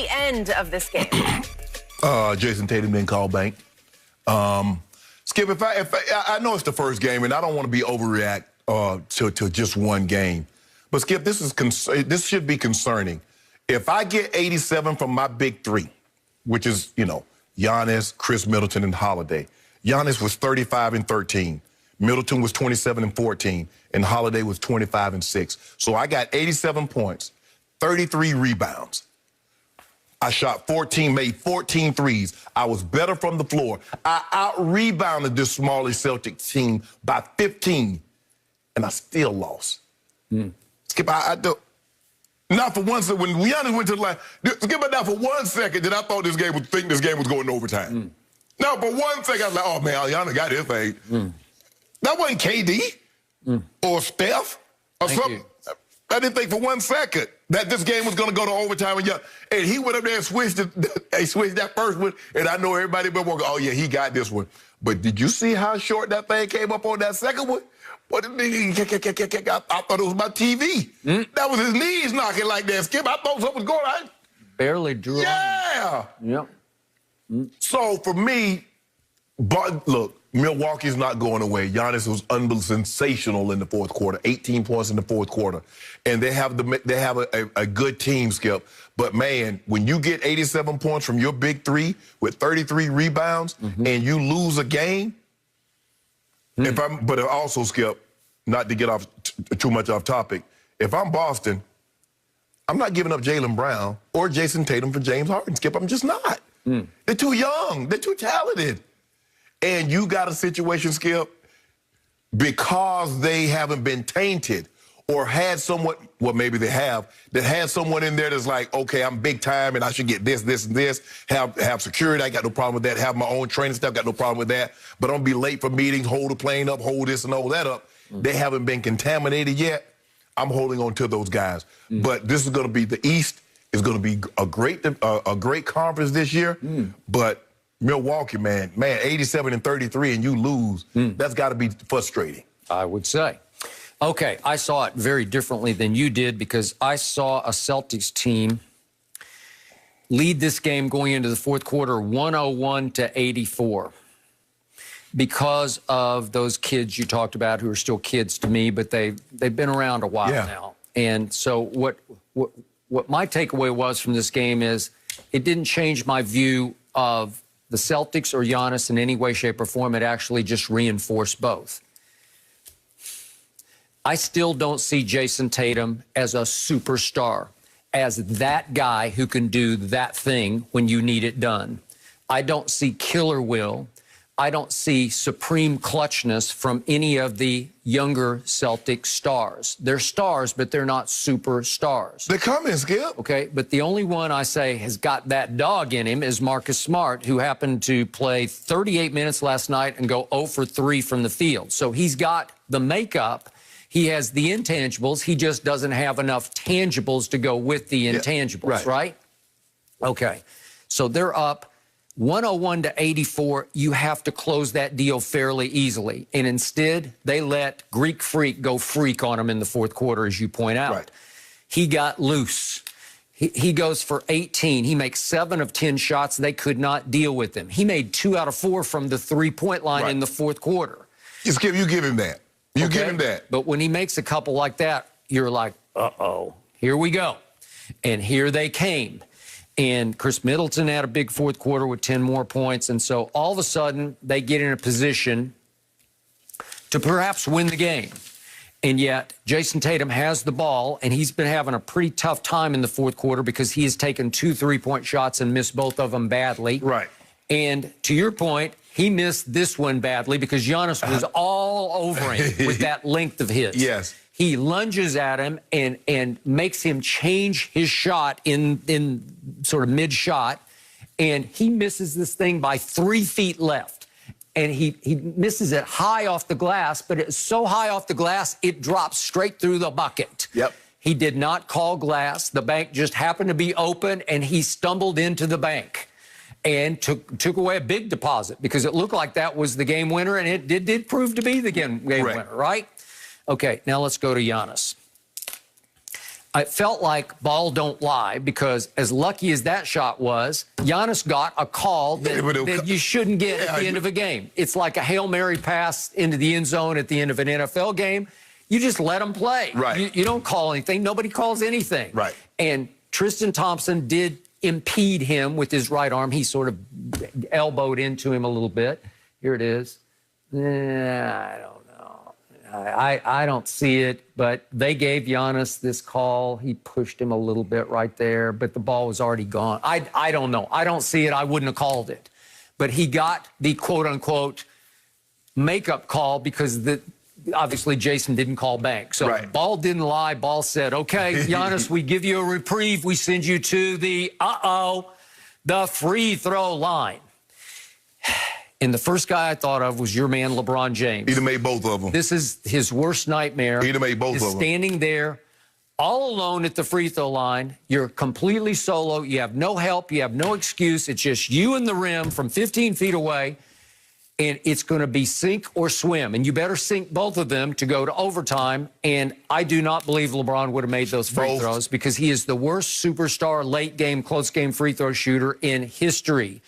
The end of this game. Jason Tatum didn't call bank. Skip, if I know it's the first game, and I don't want to be overreact to just one game, but Skip, this should be concerning. If I get 87 from my big three, which is Giannis, Chris Middleton, and Holiday. Giannis was 35 and 13. Middleton was 27 and 14, and Holiday was 25 and 6. So I got 87 points, 33 rebounds. I shot 14, made 14 threes. I was better from the floor. I out-rebounded this smallest Celtic team by 15, and I still lost. Skip, I do. Not for one second. When Giannis went to the line, Skip, not for 1 second did I thought this game was going to overtime. Now, for 1 second, I was like, oh, man, Giannis got his thing. That wasn't KD or Steph or something. I didn't think for 1 second that this game was going to go to overtime. And he went up there and switched that first one, and I know everybody been walking, oh, yeah, he got this one. But did you see how short that thing came up on that second one? What did I thought it was my TV. That was his knees knocking like that, Skip. I thought something was going on. Barely drew. Yeah. Yep. So for me, but look, Milwaukee's not going away. Giannis was sensational in the fourth quarter, 18 points in the fourth quarter. And they have a good team, Skip. But, man, when you get 87 points from your big three with 33 rebounds and you lose a game, but also, Skip, not to get off too much off topic, if I'm Boston, I'm not giving up Jaylen Brown or Jason Tatum for James Harden, Skip. I'm just not. They're too young. They're too talented. And you got a situation, Skip, because they haven't been tainted or had someone, well, maybe they have, that had someone in there that's like, okay, I'm big time and I should get this, this, and this, have security, I got no problem with that, have my own training stuff, got no problem with that, but don't be late for meetings, hold the plane up, hold this and hold that up. They haven't been contaminated yet. I'm holding on to those guys. But this is going to be, the East is going to be a great conference this year, but Milwaukee, man, 87 and 33 and you lose, that's got to be frustrating. I would say. Okay, I saw it very differently than you did because I saw a Celtics team lead this game going into the fourth quarter 101-84 because of those kids you talked about who are still kids to me, but they've been around a while now. And so what my takeaway was from this game is it didn't change my view of the Celtics or Giannis in any way, shape, or form. It actually just reinforced both. I still don't see Jason Tatum as a superstar, as that guy who can do that thing when you need it done. I don't see killer will. I don't see supreme clutchness from any of the younger Celtic stars. They're stars, but they're not superstars. They're coming, Skip. Okay, but the only one I say has got that dog in him is Marcus Smart, who happened to play 38 minutes last night and go 0 for 3 from the field. So he's got the makeup. He has the intangibles. He just doesn't have enough tangibles to go with the intangibles, right? Okay, so they're up 101-84, you have to close that deal fairly easily. And instead, they let Greek Freak go freak on him in the fourth quarter, as you point out. He got loose. He goes for 18. He makes 7 of 10 shots. They could not deal with him. He made 2 out of 4 from the three-point line in the fourth quarter. You give him that. You give him that. But when he makes a couple like that, you're like, uh-oh, here we go. And here they came. And Chris Middleton had a big fourth quarter with 10 more points. And so all of a sudden, they get in a position to perhaps win the game. And yet, Jason Tatum has the ball, and he's been having a pretty tough time in the fourth quarter because he has taken 2 3-point shots and missed both of them badly. And to your point, he missed this one badly because Giannis was all over him with that length of his. He lunges at him and makes him change his shot in sort of mid-shot, and he misses this thing by 3 feet left. And he misses it high off the glass, but it's so high off the glass, it drops straight through the bucket. He did not call glass. The bank just happened to be open, and he stumbled into the bank and took away a big deposit because it looked like that was the game winner, and it did prove to be the game winner, right? Okay, now let's go to Giannis. I felt like ball don't lie, because as lucky as that shot was, Giannis got a call that you shouldn't get at the end of a game. It's like a Hail Mary pass into the end zone at the end of an NFL game. You just let them play. Right. You don't call anything. Nobody calls anything. Right. And Tristan Thompson did impede him with his right arm. He sort of elbowed into him a little bit. Here it is. I don't know. I don't see it, but they gave Giannis this call. He pushed him a little bit right there, but the ball was already gone. I don't know. I don't see it. I wouldn't have called it. But he got the quote-unquote makeup call because obviously Jason didn't call bank. So ball didn't lie. Ball said, okay, Giannis, we give you a reprieve. We send you to the free throw line. And the first guy I thought of was your man, LeBron James. He'd have made both of them. This is his worst nightmare. He'd have made both of them. Standing there all alone at the free throw line. You're completely solo. You have no help. You have no excuse. It's just you and the rim from 15 feet away. And it's going to be sink or swim. And you better sink both of them to go to overtime. And I do not believe LeBron would have made those free throws, because he is the worst superstar late game, close game free throw shooter in history.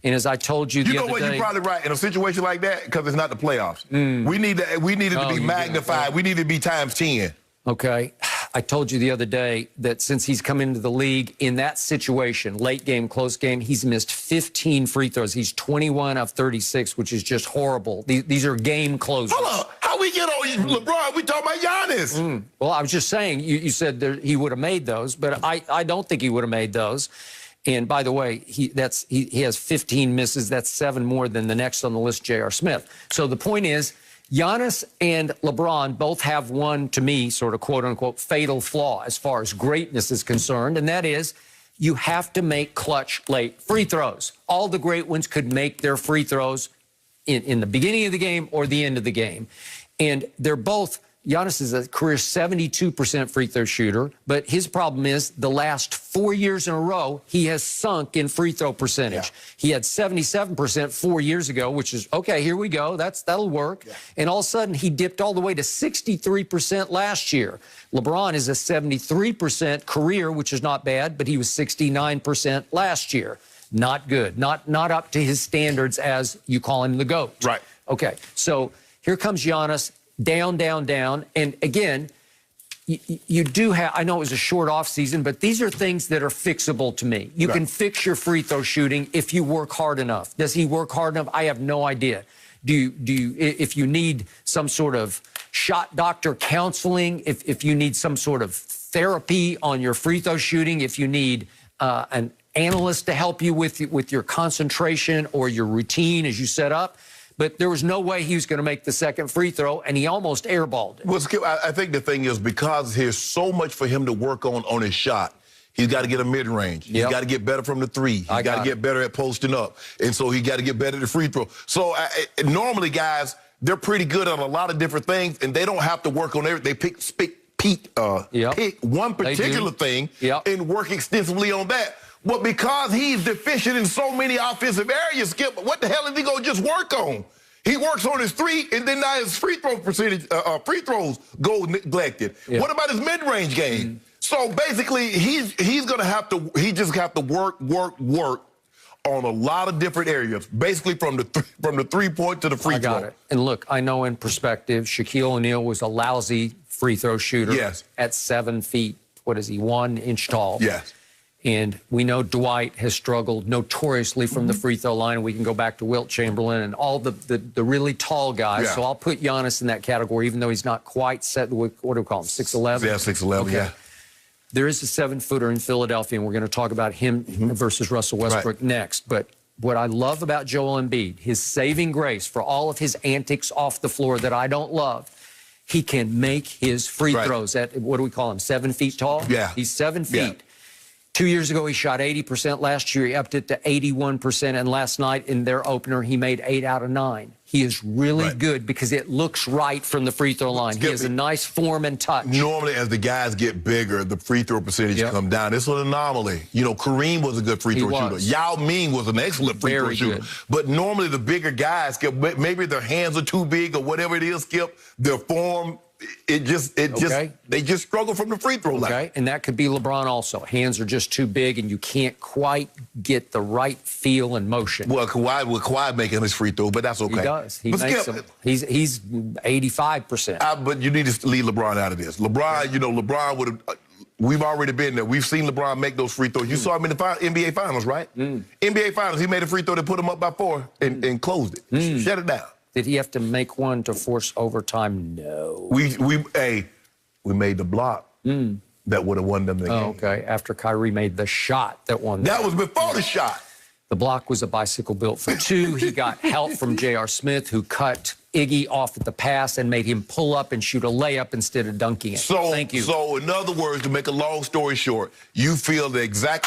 And as I told you the other day, you're probably right. In a situation like that, because it's not the playoffs. We need it to be magnified. We need it to be times 10. Okay. I told you the other day that since he's come into the league in that situation, late game, close game, he's missed 15 free throws. He's 21 of 36, which is just horrible. These are game closers. Hold on. How we get on LeBron? We talking about Giannis. Well, I was just saying, you said he would have made those, but I don't think he would have made those. And by the way, he has 15 misses. That's 7 more than the next on the list, J.R. Smith. So the point is, Giannis and LeBron both have one, to me, sort of quote-unquote fatal flaw as far as greatness is concerned, and that is you have to make clutch late free throws. All the great ones could make their free throws in the beginning of the game or the end of the game. And they're both... Giannis is a career 72% free throw shooter, but his problem is the last 4 years in a row, he has sunk in free throw percentage. Yeah. He had 77% 4 years ago, which is, okay, here we go. That'll work. Yeah. And all of a sudden, he dipped all the way to 63% last year. LeBron is a 73% career, which is not bad, but he was 69% last year. Not good. Not up to his standards as you call him the GOAT. Right. Okay, so here comes Giannis. Down, down, down. And again, you do have, I know it was a short off season, but these are things that are fixable to me. You can fix your free throw shooting if you work hard enough. Does he work hard enough? I have no idea. If you need some sort of shot doctor counseling, if you need some sort of therapy on your free throw shooting, if you need an analyst to help you with your concentration or your routine as you set up. But there was no way he was going to make the second free throw, and he almost airballed it. Well, Skip, I think the thing is, because there's so much for him to work on his shot, he's got to get a mid-range. He's got to get better from the three. He's got to get better at posting up. And so he got to get better at the free throw. So normally, guys, they're pretty good at a lot of different things, and they don't have to work on everything. They pick one particular thing and work extensively on that. But because he's deficient in so many offensive areas, Skip, what the hell is he going to just work on? He works on his three, and then now his free throw percentage, free throws go neglected. What about his mid-range game? So basically, he's going to have to, he just have to work on a lot of different areas, basically from the 3-point to the free throw. I got it. And look, I know in perspective, Shaquille O'Neal was a lousy free throw shooter at 7 feet. What is he, 1 inch tall? Yes. And we know Dwight has struggled notoriously from the free throw line. And we can go back to Wilt Chamberlain and all the really tall guys. So I'll put Giannis in that category, even though he's not quite set. What do we call him? 6'11"? Yeah, 6'11", There is a 7-footer in Philadelphia, and we're going to talk about him versus Russell Westbrook next. But what I love about Joel Embiid, his saving grace for all of his antics off the floor that I don't love, he can make his free throws at, what do we call him, 7 feet tall? Yeah. He's 7 feet. 2 years ago, he shot 80%. Last year, he upped it to 81%. And last night, in their opener, he made 8 out of 9. He is really good because it looks right from the free throw line. He has a nice form and touch. Normally, as the guys get bigger, the free throw percentage come down. It's an anomaly. You know, Kareem was a good free throw shooter. Yao Ming was an excellent free throw shooter. But normally, the bigger guys, Skip, maybe their hands are too big or whatever it is, Skip, their form they just struggle from the free throw line. Okay, and that could be LeBron also. Hands are just too big, and you can't quite get the right feel and motion. Well, Kawhi making his free throw, but that's okay. He does. He makes them. He's 85%. But you need to leave LeBron out of this. LeBron, LeBron would have. We've already been there. We've seen LeBron make those free throws. You saw him in the NBA Finals, right? NBA Finals, he made a free throw that put him up by 4 and closed it. Shut it down. Did he have to make one to force overtime? No. We made the block that would have won them the game. Okay. After Kyrie made the shot that won. That was before the shot. The block was a bicycle built for two. He got help from J.R. Smith, who cut Iggy off at the pass and made him pull up and shoot a layup instead of dunking it. Thank you. So, in other words, to make a long story short, you feel the exact